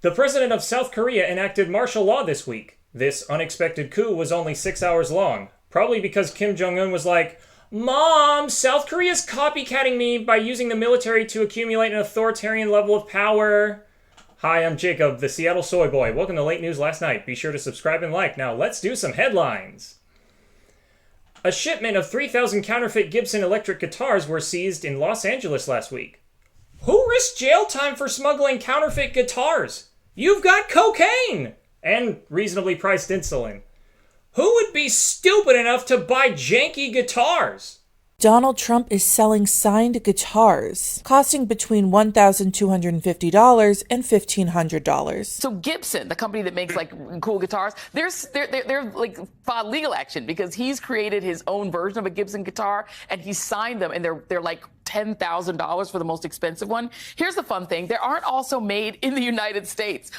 The president of South Korea enacted martial law this week. This unexpected coup was only 6 hours long, probably because Kim Jong-un was like, "Mom, South Korea's copycatting me by using the military to accumulate an authoritarian level of power." Hi, I'm Jacob, the Seattle Soy Boy. Welcome to Late News Last Night. Be sure to subscribe and like. Now, let's do some headlines. A shipment of 3,000 counterfeit Gibson electric guitars were seized in Los Angeles last week. Who risks jail time for smuggling counterfeit guitars? You've got cocaine! And reasonably priced insulin. Who would be stupid enough to buy janky guitars? Donald Trump is selling signed guitars, costing between $1,250 and $1,500. So Gibson, the company that makes like cool guitars, they're like filed legal action because he's created his own version of a Gibson guitar and he signed them, and they're like $10,000 for the most expensive one. Here's the fun thing: they aren't also made in the United States.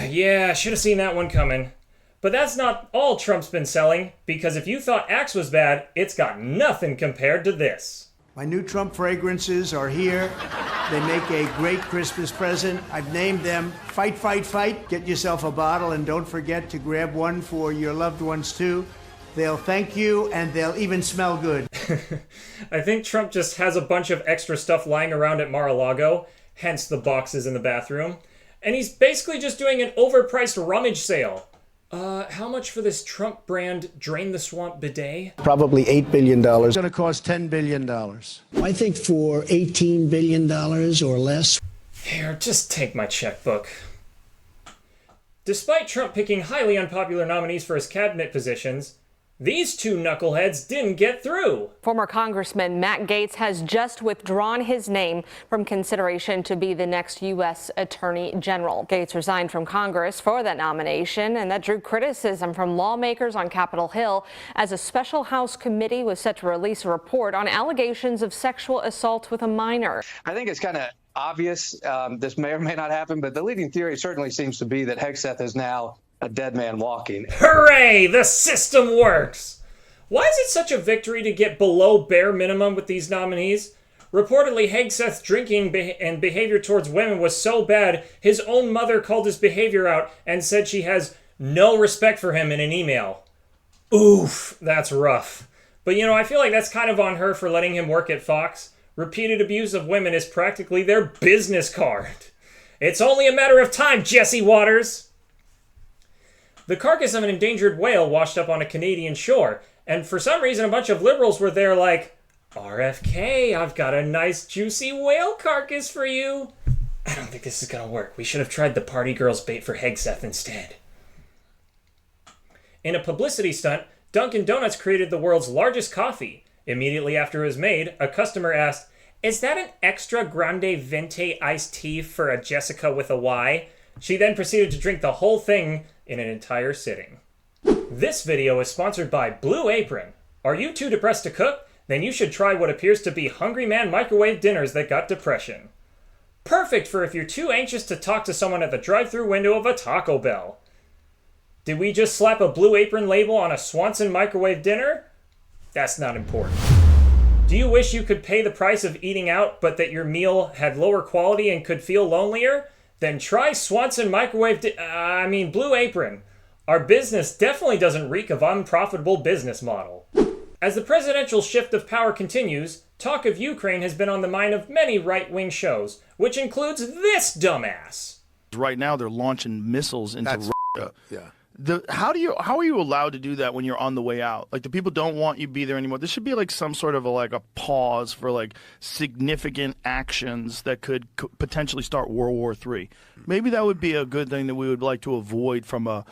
Yeah, I should have seen that one coming. But that's not all Trump's been selling, because if you thought Axe was bad, it's got nothing compared to this. My new Trump fragrances are here. They make a great Christmas present. I've named them Fight, Fight, Fight. Get yourself a bottle, and don't forget to grab one for your loved ones, too. They'll thank you, and they'll even smell good. I think Trump just has a bunch of extra stuff lying around at Mar-a-Lago, hence the boxes in the bathroom. And he's basically just doing an overpriced rummage sale. How much for this Trump brand Drain the Swamp bidet? Probably $8 billion. It's going to cost $10 billion. I think for $18 billion or less. Here, just take my checkbook. Despite Trump picking highly unpopular nominees for his cabinet positions, these two knuckleheads didn't get through. Former Congressman Matt Gaetz has just withdrawn his name from consideration to be the next U.S. Attorney General. Gaetz resigned from Congress for that nomination, and that drew criticism from lawmakers on Capitol Hill as a special House committee was set to release a report on allegations of sexual assault with a minor. I think it's kind of obvious. This may or may not happen, but the leading theory certainly seems to be that Hegseth is now a dead man walking. Hooray! The system works! Why is it such a victory to get below bare minimum with these nominees? Reportedly, Hegseth's drinking and behavior towards women was so bad, his own mother called his behavior out and said she has no respect for him in an email. Oof, that's rough. But you know, I feel like that's kind of on her for letting him work at Fox. Repeated abuse of women is practically their business card. It's only a matter of time, Jesse Waters! The carcass of an endangered whale washed up on a Canadian shore, and for some reason a bunch of liberals were there like, "RFK, I've got a nice juicy whale carcass for you." I don't think this is gonna work. We should have tried the party girls bait for Hegseth instead. In a publicity stunt, Dunkin' Donuts created the world's largest coffee. Immediately after it was made, a customer asked, "Is that an extra grande venti iced tea for a Jessica with a Y?" She then proceeded to drink the whole thing in an entire sitting. This video is sponsored by Blue Apron. Are you too depressed to cook? Then you should try what appears to be Hungry Man microwave dinners that got depression. Perfect for if you're too anxious to talk to someone at the drive-thru window of a Taco Bell. Did we just slap a Blue Apron label on a Swanson microwave dinner? That's not important. Do you wish you could pay the price of eating out, but that your meal had lower quality and could feel lonelier? Then try Swanson Blue Apron. Our business definitely doesn't reek of unprofitable business model. As the presidential shift of power continues, talk of Ukraine has been on the mind of many right-wing shows, which includes this dumbass. Right now they're launching missiles into Russia. Yeah. How are you allowed to do that when you're on the way out? Like, the people don't want you to be there anymore. There should be like some sort of a pause for like significant actions that could potentially start World War III. Maybe that would be a good thing that we would like to avoid from a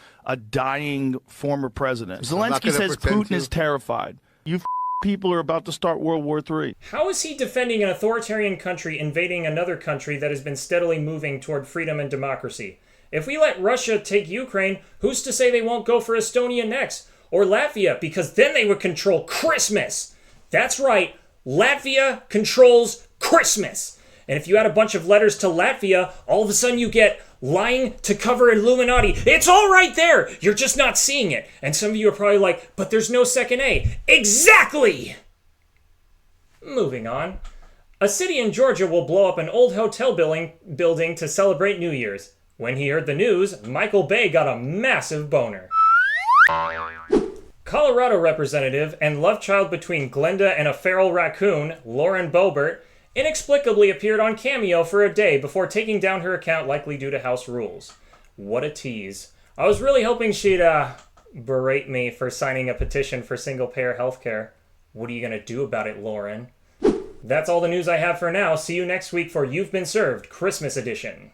dying former president. Zelensky says Putin is terrified. You people are about to start World War III. How is he defending an authoritarian country invading another country that has been steadily moving toward freedom and democracy? If we let Russia take Ukraine, who's to say they won't go for Estonia next? Or Latvia, because then they would control Christmas. That's right, Latvia controls Christmas. And if you add a bunch of letters to Latvia, all of a sudden you get lying to cover Illuminati. It's all right there. You're just not seeing it. And some of you are probably like, but there's no second A. Exactly! Moving on. A city in Georgia will blow up an old hotel building to celebrate New Year's. When he heard the news, Michael Bay got a massive boner. Colorado representative and love child between Glenda and a feral raccoon, Lauren Boebert, inexplicably appeared on Cameo for a day before taking down her account, likely due to house rules. What a tease. I was really hoping she'd, berate me for signing a petition for single-payer healthcare. What are you gonna do about it, Lauren? That's all the news I have for now. See you next week for You've Been Served, Christmas edition.